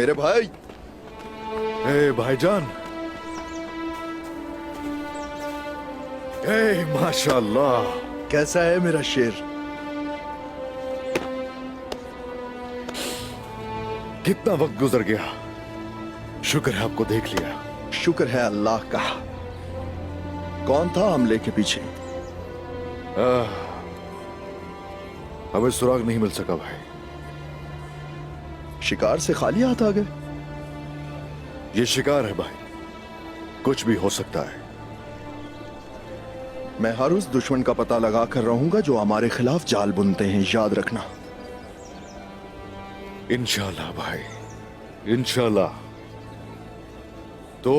मेरे भाई। ए भाईजान, ए माशाल्लाह। कैसा है मेरा शेर? कितना वक्त गुजर गया, शुक्र है आपको देख लिया। शुक्र है अल्लाह का। कौन था हमले के पीछे? हमें सुराग नहीं मिल सका भाई। शिकार से खाली हाथ आ गए? ये शिकार है भाई, कुछ भी हो सकता है। मैं हर उस दुश्मन का पता लगा कर रहूंगा जो हमारे खिलाफ जाल बुनते हैं, याद रखना। इंशाल्लाह भाई, इंशाल्लाह। तो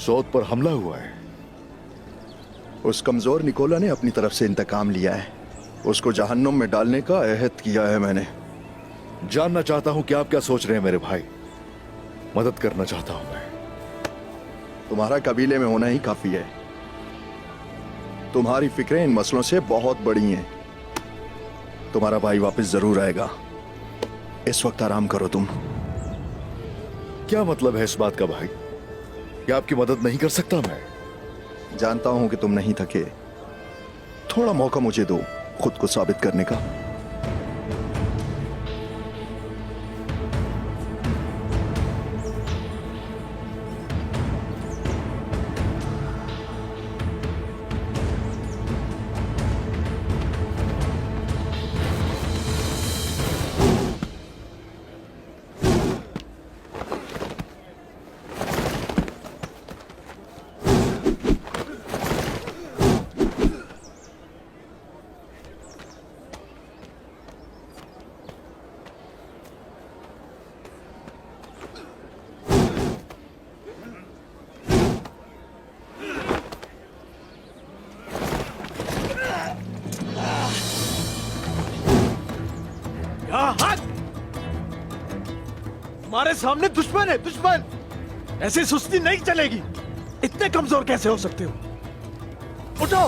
सौद पर हमला हुआ है। उस कमजोर निकोला ने अपनी तरफ से इंतकाम लिया है। उसको जहन्नुम में डालने का अहद किया है मैंने। जानना चाहता हूं कि आप क्या सोच रहे हैं मेरे भाई। मदद करना चाहता हूं मैं। तुम्हारा कबीले में होना ही काफी है। तुम्हारी फिक्रें इन मसलों से बहुत बड़ी हैं। तुम्हारा भाई वापस जरूर आएगा। इस वक्त आराम करो तुम। क्या मतलब है इस बात का भाई? क्या आपकी मदद नहीं कर सकता मैं? जानता हूं कि तुम नहीं थके। थोड़ा मौका मुझे दो खुद को साबित करने का। हमारे सामने दुश्मन है, दुश्मन। ऐसे सुस्ती नहीं चलेगी। इतने कमजोर कैसे हो सकते हो? उठो।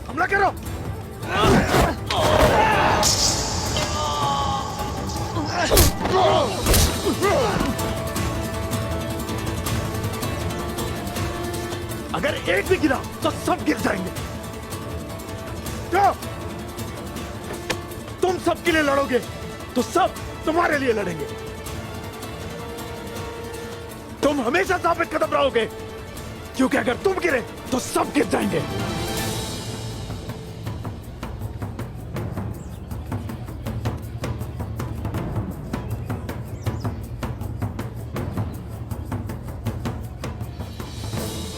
हमला करो। अगर एक भी गिरा तो सब गिर जाएंगे। क्यों? तुम सबके लिए लड़ोगे तो सब तुम्हारे लिए लड़ेंगे। तुम हमेशा साबित कदम रहोगे, क्योंकि अगर तुम गिरे तो सब गिर जाएंगे।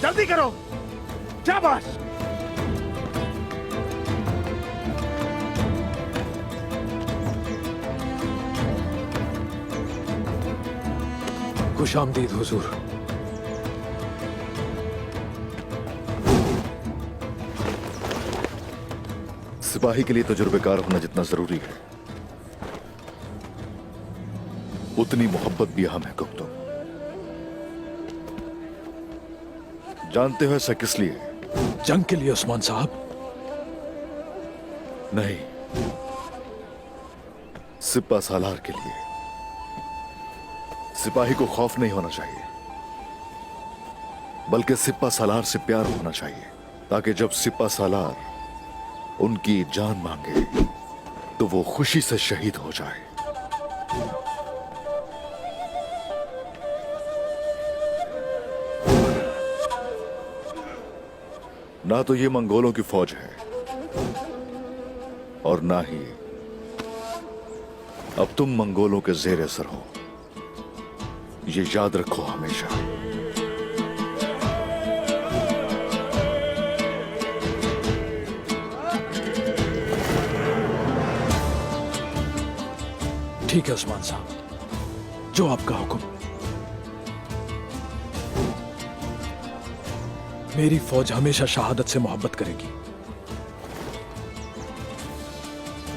जल्दी करो। शाबाश। खुशामदीद हुजूर। सिपाही के लिए तजुर्बेकार होना जितना जरूरी है, उतनी मोहब्बत भी अहम है गुप्तो। जानते हो ऐसा किस लिए? जंग के लिए उस्मान साहब? नहीं, सिपा सालार के लिए। सिपाही को खौफ नहीं होना चाहिए, बल्कि सिपा सालार से प्यार होना चाहिए, ताकि जब सिपा सालार उनकी जान मांगे तो वो खुशी से शहीद हो जाए। ना तो ये मंगोलों की फौज है और ना ही अब तुम मंगोलों के जेर असर हो। ये याद रखो हमेशा। ठीक है उस्मान साहब, जो आपका हुक्म। मेरी फौज हमेशा शहादत से मोहब्बत करेगी।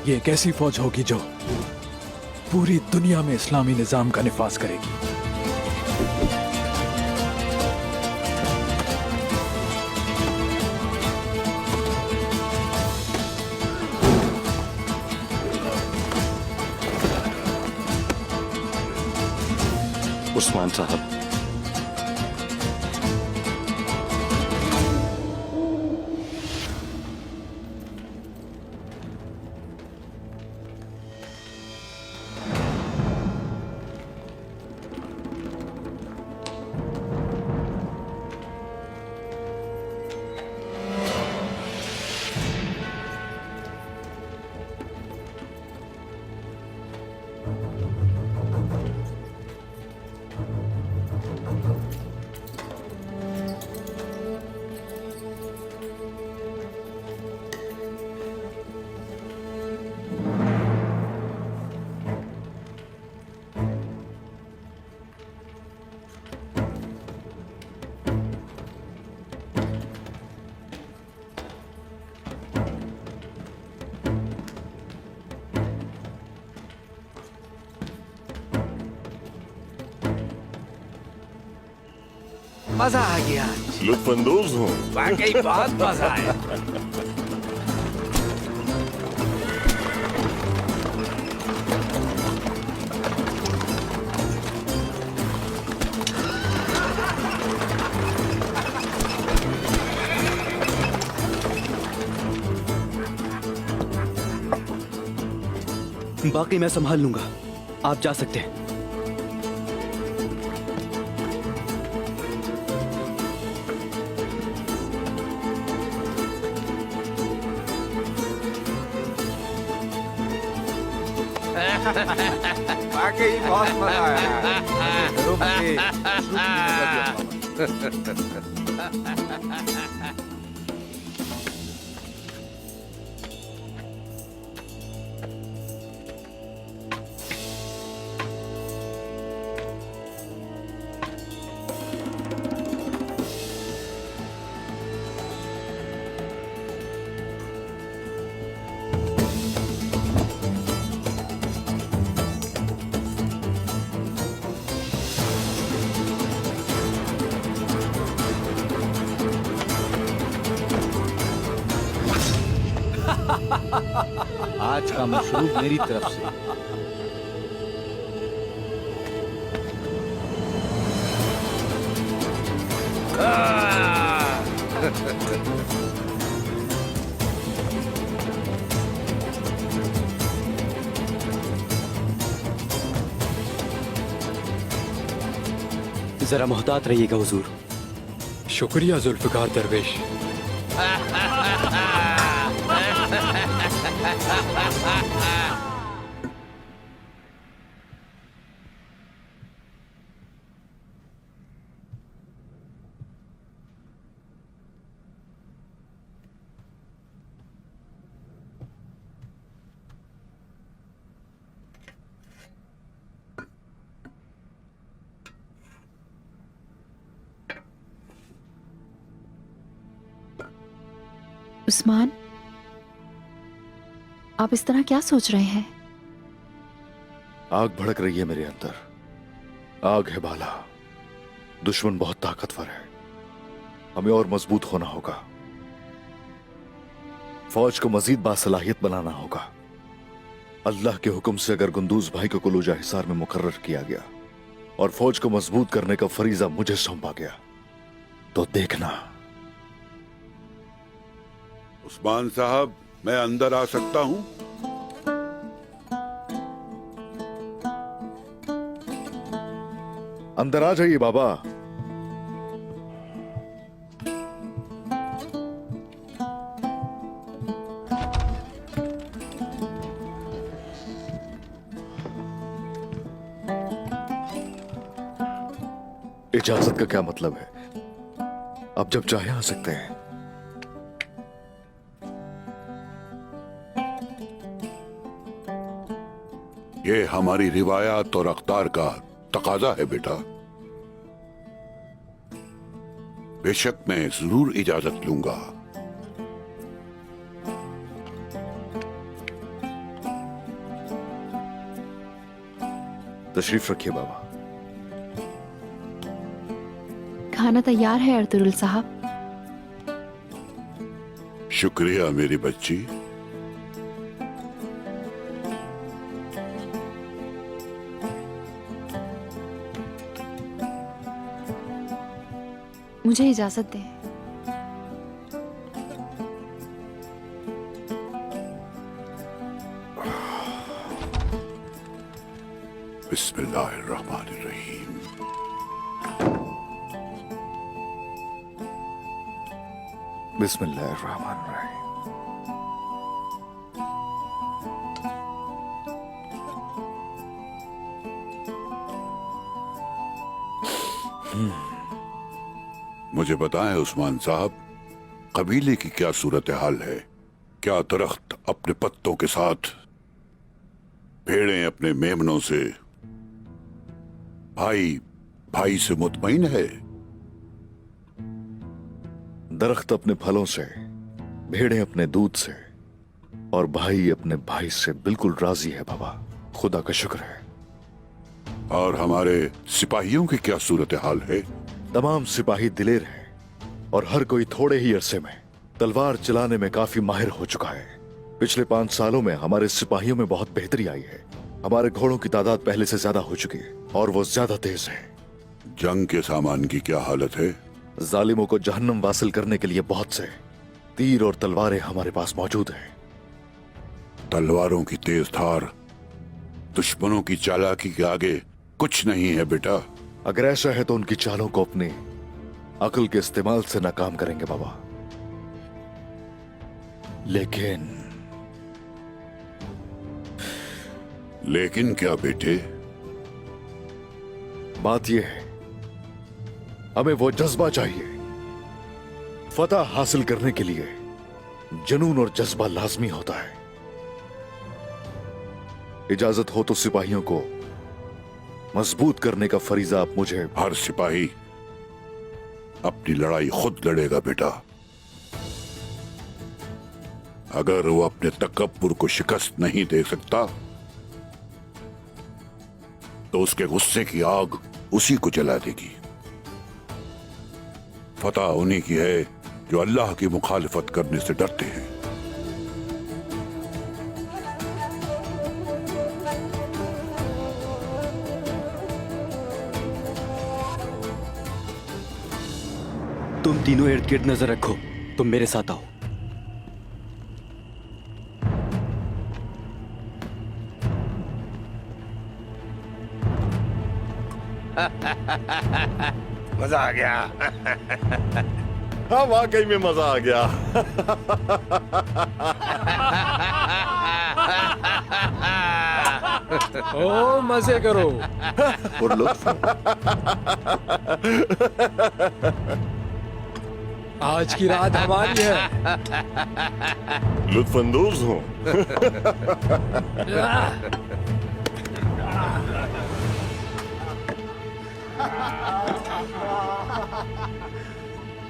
ये एक ऐसी फौज होगी जो पूरी दुनिया में इस्लामी निजाम का निफाज करेगी। उस्मान साहब, मजा आ गया, लुत्फानंदोज हूँ। वाकई बहुत मजा आया। बाकी मैं संभाल लूंगा, आप जा सकते हैं। वाकई बहुत मजा आया। करो आज का मशरूब मेरी तरफ से। जरा मोहतात रहिएगा हुजूर। शुक्रिया जुल्फिकार दरवेश। उस्मान, आप इस तरह क्या सोच रहे हैं? आग भड़क रही है मेरे अंदर। आग है बाला। दुश्मन बहुत ताकतवर है। हमें और मजबूत होना होगा। फौज को मजीद बासलाहियत बनाना होगा। अल्लाह के हुक्म से अगर गुंदूज भाई को कुलूजा हिसार में मुकर्रर किया गया और फौज को मजबूत करने का फरीजा मुझे सौंपा गया, तो देखना। उस्मान साहब, मैं अंदर आ सकता हूं? अंदर आ जाइए बाबा। इजाजत का क्या मतलब है? आप जब चाहे आ सकते हैं। ये हमारी रिवायात और अख्तार का तकाजा है बेटा। बेशक मैं जरूर इजाजत लूंगा। तशरीफ रखिए बाबा। खाना तैयार है अर्तुगरुल साहब। शुक्रिया मेरी बच्ची। मुझे इजाजत दें। बिस्मिल्लाहिर्रहमानिर्रहीम। बिस्मिल्लाहिर्रहमानिर्रहीम। मुझे बताएं उस्मान साहब, कबीले की क्या सूरत हाल है? क्या दरख्त अपने पत्तों के साथ, भेड़ें अपने मेमनों से, भाई भाई से मुतमईन है? दरख्त अपने फलों से, भेड़ें अपने दूध से और भाई अपने भाई से बिल्कुल राजी है बाबा, खुदा का शुक्र है। और हमारे सिपाहियों की क्या सूरत हाल है? तमाम सिपाही दिलेर हैं और हर कोई थोड़े ही अरसे में तलवार चलाने में काफी माहिर हो चुका है। पिछले 5 सालों में हमारे सिपाहियों में बहुत बेहतरी आई है। हमारे घोड़ों की तादाद पहले से ज्यादा हो चुकी है और वो ज्यादा तेज है। जंग के सामान की क्या हालत है? जालिमों को जहन्नम वासिल करने के लिए बहुत से तीर और तलवारें हमारे पास मौजूद हैं। तलवारों की तेज धार दुश्मनों की चालाकी के आगे कुछ नहीं है बेटा। अगर ऐसा है तो उनकी चालों को अपनी अक्ल के इस्तेमाल से नाकाम करेंगे बाबा। लेकिन क्या बेटे? बात यह है, हमें वो जज्बा चाहिए। फतह हासिल करने के लिए जुनून और जज्बा लाजमी होता है। इजाजत हो तो सिपाहियों को मजबूत करने का फरीजा आप मुझे। हर सिपाही अपनी लड़ाई खुद लड़ेगा बेटा। अगर वो अपने तकब्बुर को शिकस्त नहीं दे सकता तो उसके गुस्से की आग उसी को जला देगी। फतह उन्हीं की है जो अल्लाह की मुखालिफत करने से डरते हैं। तुम तीनों इर्द गिर्द नजर रखो, तुम मेरे साथ आओ। मजा आ गया। हाँ वाकई में मजा आ गया। ओ मजे करो। और लुत्फ। आज की रात हमारी है। लुत्फानंदोज हूँ।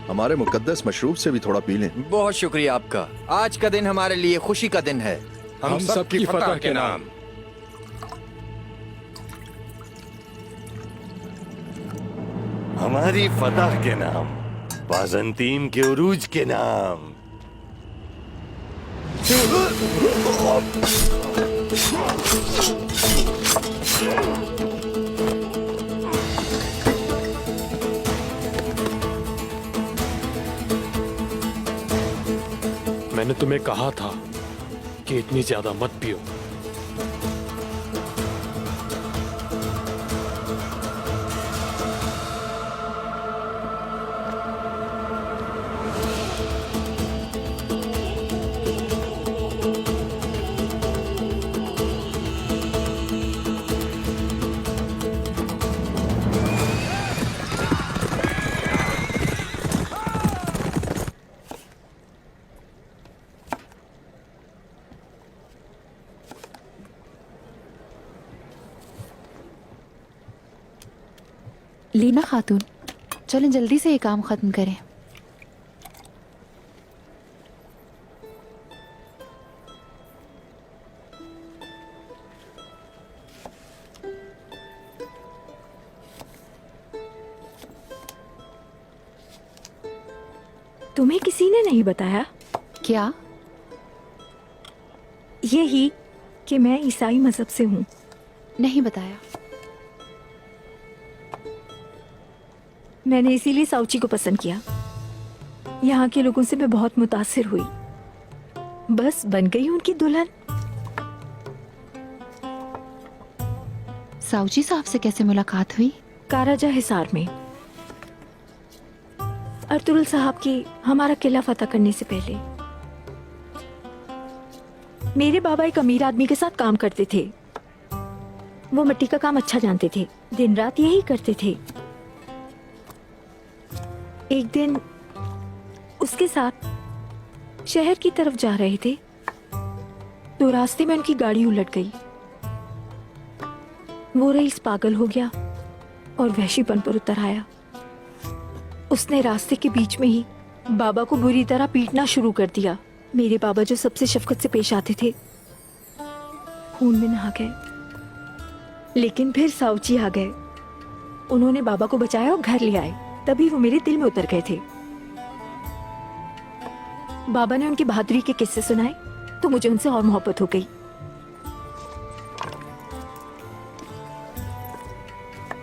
हमारे मुकद्दस मशरूब से भी थोड़ा पी लें। बहुत शुक्रिया आपका। आज का दिन हमारे लिए खुशी का दिन है। हम सबकी फतह के नाम। हमारी फतह के नाम, बाज़ंतीन के उरूज के नाम। मैंने तुम्हें कहा था कि इतनी ज्यादा मत पियो। लीना खातून, चलें जल्दी से ये काम खत्म करें। तुम्हें किसी ने नहीं बताया? क्या? यही कि मैं ईसाई मजहब से हूँ। मैंने इसीलिए साउची को पसंद किया। यहाँ के लोगों से मैं बहुत मुतासिर हुई, बस बन गई उनकी दुल्हन। साउजी साहब से कैसे मुलाकात हुई? काराजा हिसार में। अर्तुगरुल साहब की हमारा किला फतह करने से पहले मेरे बाबा एक अमीर आदमी के साथ काम करते थे। वो मिट्टी का काम अच्छा जानते थे, दिन रात यही करते थे। एक दिन उसके साथ शहर की तरफ जा रहे थे तो रास्ते में उनकी गाड़ी उलट गई। वो रईस पागल हो गया और वहशीपन पर उतर आया। उसने रास्ते के बीच में ही बाबा को बुरी तरह पीटना शुरू कर दिया। मेरे बाबा जो सबसे शफकत से पेश आते थे, खून में नहा गए। लेकिन फिर साउची आ गए। उन्होंने बाबा को बचाया और घर ले आए। तभी वो मेरे दिल में उतर गए थे। बाबा ने उनकी बहादुरी के किस्से सुनाए तो मुझे उनसे और मोहब्बत हो गई।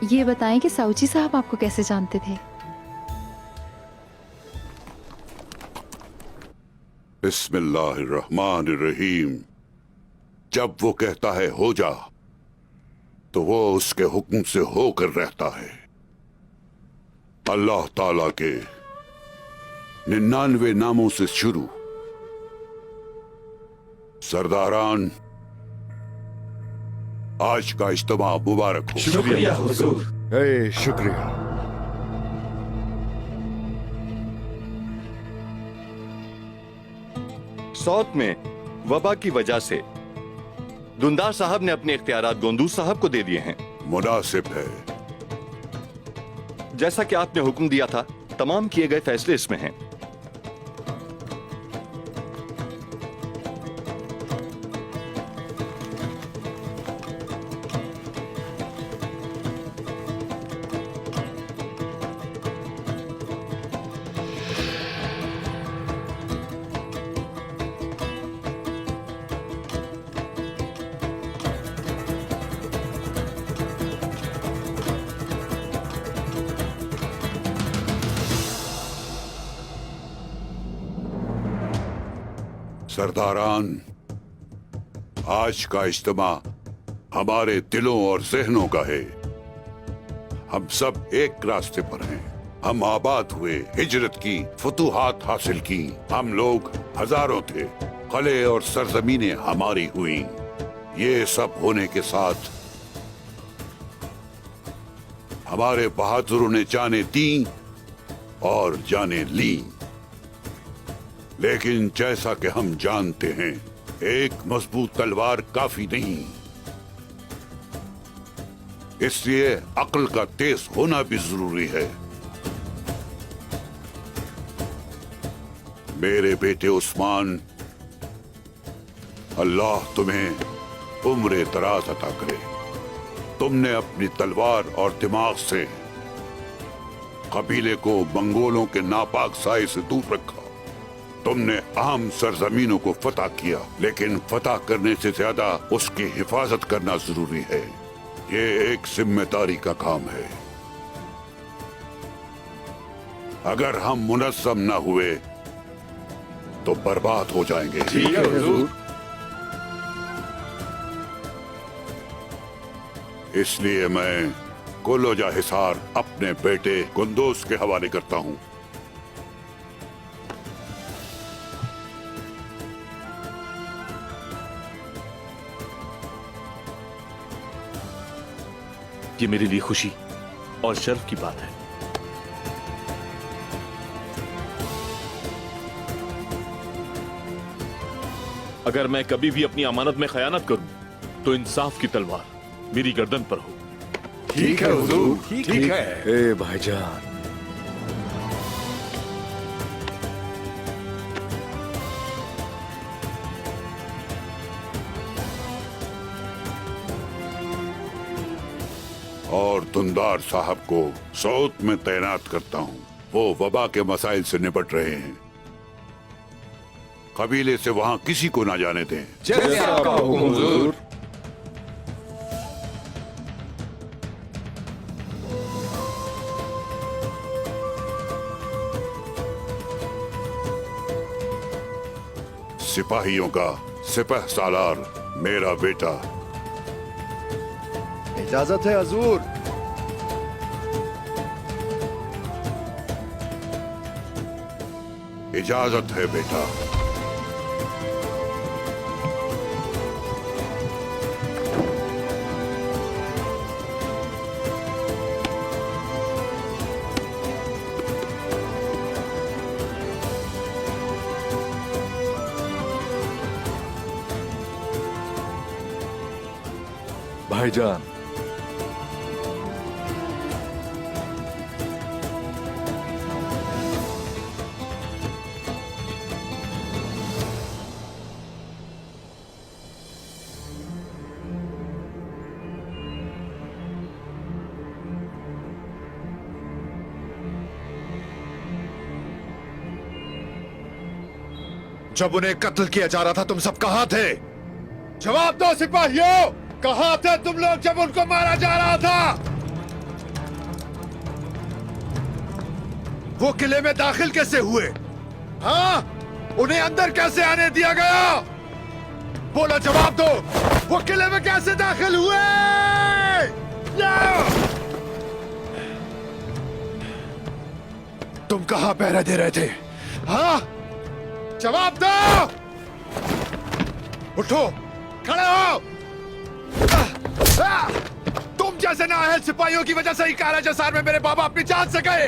ये बताएं कि साउची साहब आपको कैसे जानते थे? बिस्मिल्लाहिर्रहमानिर्रहीम। जब वो कहता है हो जा, तो वो उसके हुक्म से होकर रहता है। अल्लाह ताला के 99 नामों से शुरू। सरदारान, आज का इज्तिमा मुबारक हो। शुक्रिया हुजूर। शुक्रिया। सौत में वबा की वजह से दुंदार साहब ने अपने इख्तियारात गोंदूज साहब को दे दिए हैं। मुनासिब है। जैसा कि आपने हुक्म दिया था, तमाम किए गए फैसले इसमें हैं। सरदारान, आज का इज्तिमा हमारे दिलों और जहनों का है। हम सब एक रास्ते पर हैं। हम आबाद हुए, हिजरत की, फतूहात हासिल की। हम लोग हजारों थे, कले और सरजमीनें हमारी हुई। ये सब होने के साथ हमारे बहादुरों ने जाने दी और जाने ली। लेकिन जैसा कि हम जानते हैं, एक मजबूत तलवार काफी नहीं, इसलिए अक्ल का तेज होना भी जरूरी है। मेरे बेटे उस्मान, अल्लाह तुम्हें उम्र दराज अता करे। तुमने अपनी तलवार और दिमाग से कबीले को मंगोलों के नापाक साए से दूर रखा। तुमने आम सरजमीनों को फतह किया, लेकिन फतह करने से ज्यादा उसकी हिफाजत करना जरूरी है। ये एक जिम्मेदारी का काम है। अगर हम मुनज़्ज़म न हुए तो बर्बाद हो जाएंगे। ठीक है हुजूर। इसलिए मैं कोलोजा हिसार अपने बेटे गुंदोज के हवाले करता हूँ। ये मेरे लिए खुशी और शर्फ की बात है। अगर मैं कभी भी अपनी अमानत में खयानत करूं तो इंसाफ की तलवार मेरी गर्दन पर हो। ठीक है हुजूर, ठीक है। ए भाईजान, और दुंदार साहब को सौत में तैनात करता हूँ। वो वबा के मसाइल से निपट रहे हैं। कबीले से वहाँ किसी को ना जाने दें। जैसे आपका हुक्म हुजूर। सिपाहियों का सिपह सालार मेरा बेटा। इजाजत है हजूर। इजाजत है बेटा। भाईजान, जब उन्हें कत्ल किया जा रहा था तुम सब कहां थे? जवाब दो सिपाहियों, कहां थे तुम लोग जब उनको मारा जा रहा था? वो किले में दाखिल कैसे हुए? हाँ, उन्हें अंदर कैसे आने दिया गया? बोलो, जवाब दो। वो किले में कैसे दाखिल हुए? तुम कहां पहरा दे रहे थे? हाँ, जवाब दो। उठो, खड़े हो। तुम जैसे नाअहल सिपाहियों की वजह से ही काला जसार में मेरे बाबा अपनी जान से गए।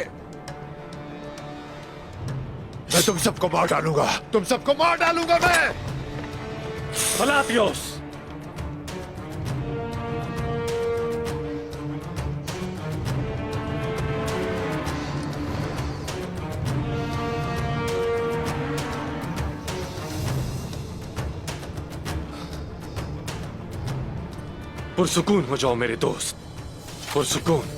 मैं तुम सबको मार डालूंगा, तुम सबको मार डालूंगा मैं। पलातियोस, पुरसुकून हो जाओ मेरे दोस्त, पुरसुकून।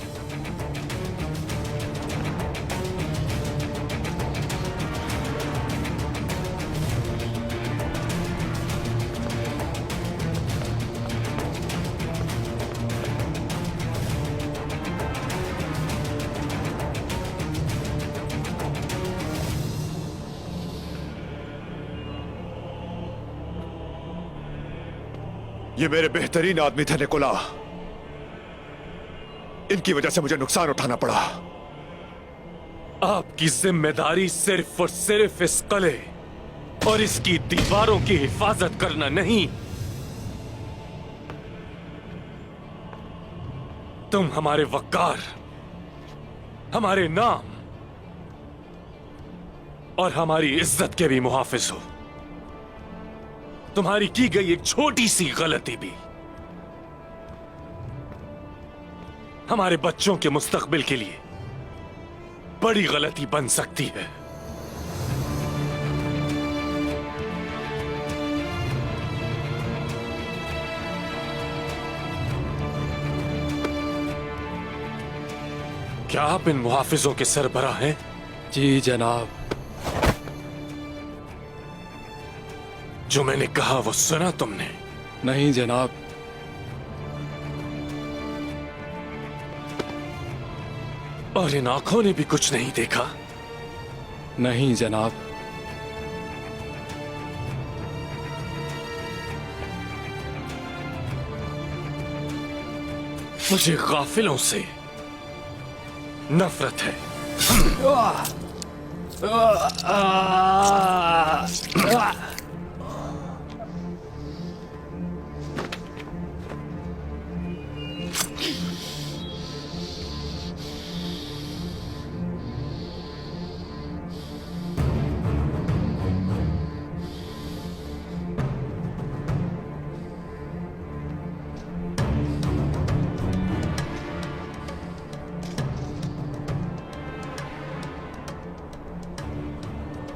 ये मेरे बेहतरीन आदमी थे निकोला, इनकी वजह से मुझे नुकसान उठाना पड़ा। आपकी जिम्मेदारी सिर्फ और सिर्फ इस किले और इसकी दीवारों की हिफाजत करना नहीं। तुम हमारे वक़ार, हमारे नाम और हमारी इज्जत के भी मुहाफिज हो। तुम्हारी की गई एक छोटी सी गलती भी हमारे बच्चों के मुस्तकबिल के लिए बड़ी गलती बन सकती है। क्या आप इन मुहाफिजों के सरबराह हैं? जी जनाब। जो मैंने कहा वो सुना तुमने? नहीं जनाब। और इन आंखों ने भी कुछ नहीं देखा? नहीं जनाब। मुझे गाफिलों से नफरत है।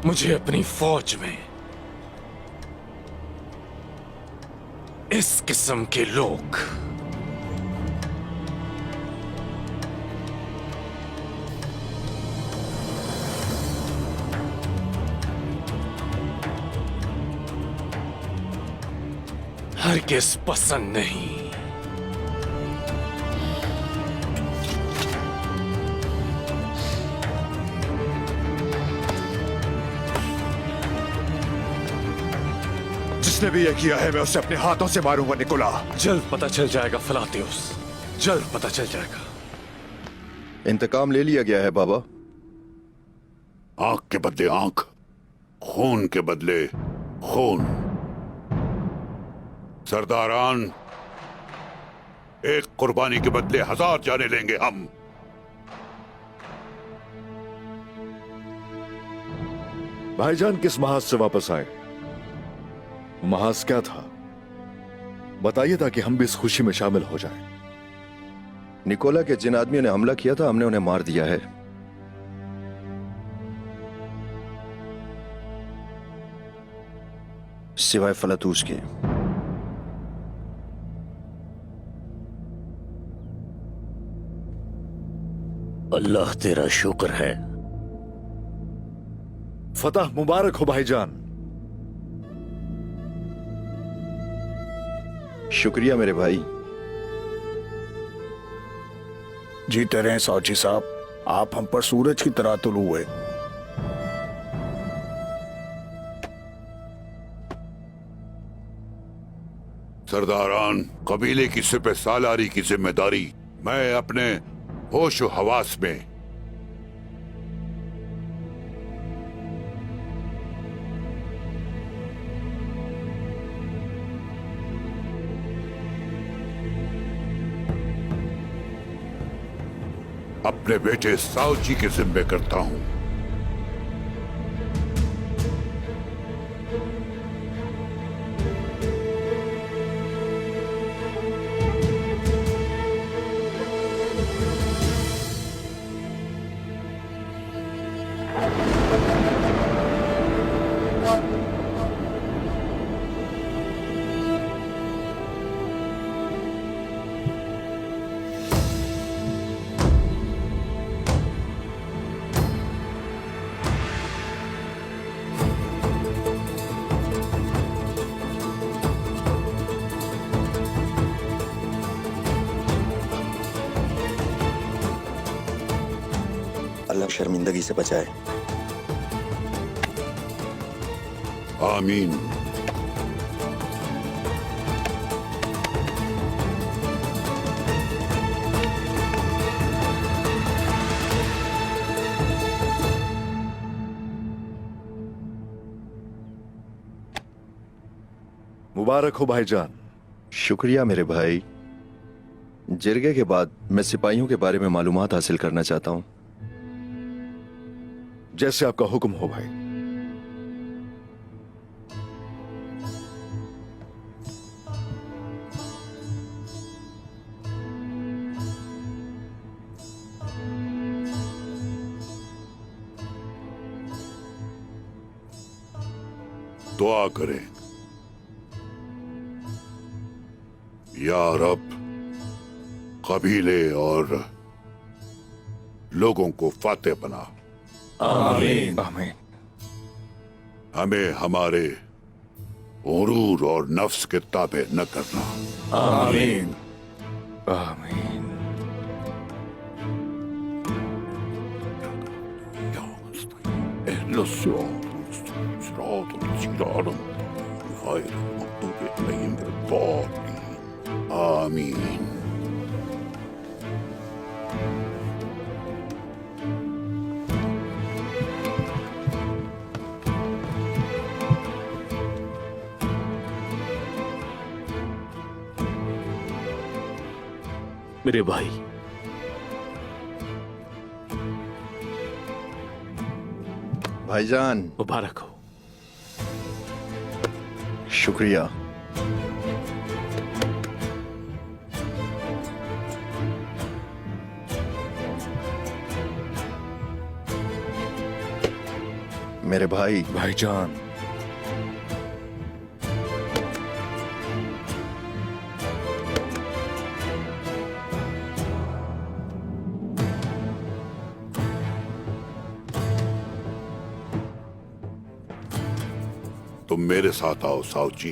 मुझे अपनी फौज में इस किस्म के लोग हरगिज़ पसंद नहीं। जिसने भी ये किया है मैं उसे अपने हाथों से मारूंगा निकोला। जल्द पता चल जाएगा फलातियोस, जल्द पता चल जाएगा। इंतकाम ले लिया गया है बाबा। आंख के बदले आंख, खून के बदले खून। सरदारान, एक कुर्बानी के बदले 1000 जाने लेंगे हम। भाईजान किस महाज से वापस आए? महाज क्या था बताइए ताकि हम भी इस खुशी में शामिल हो जाएं। निकोला के जिन आदमियों ने हमला किया था हमने उन्हें मार दिया है। सिवाय फलातूस के। अल्लाह तेरा शुक्र है। फतह मुबारक हो भाईजान। शुक्रिया मेरे भाई। जीते रहे साउची साहब, आप हम पर सूरज की तरह तुलू हुए। सरदारान, कबीले की सिपह सालारी की जिम्मेदारी मैं अपने होश व हवास में अपने बेटे साउची के जिम्मे करता हूं। अल्लाह शर्मिंदगी से बचाए। आमीन। मुबारक हो भाईजान। शुक्रिया मेरे भाई। जिरगे के बाद मैं सिपाहियों के बारे में मालूमात हासिल करना चाहता हूं। जैसे आपका हुक्म हो भाई। दुआ करें, या रब, कबीले और लोगों को फातेह बना। आमीन। आमीन। हमें हमारे गुरूर और नफ्स के ताबे न करना। आमीन। आमीन। आमीन। मेरे भाई, भाईजान मुबारक हो। शुक्रिया। मेरे भाई। भाईजान, तुम मेरे साथ आओ साउची।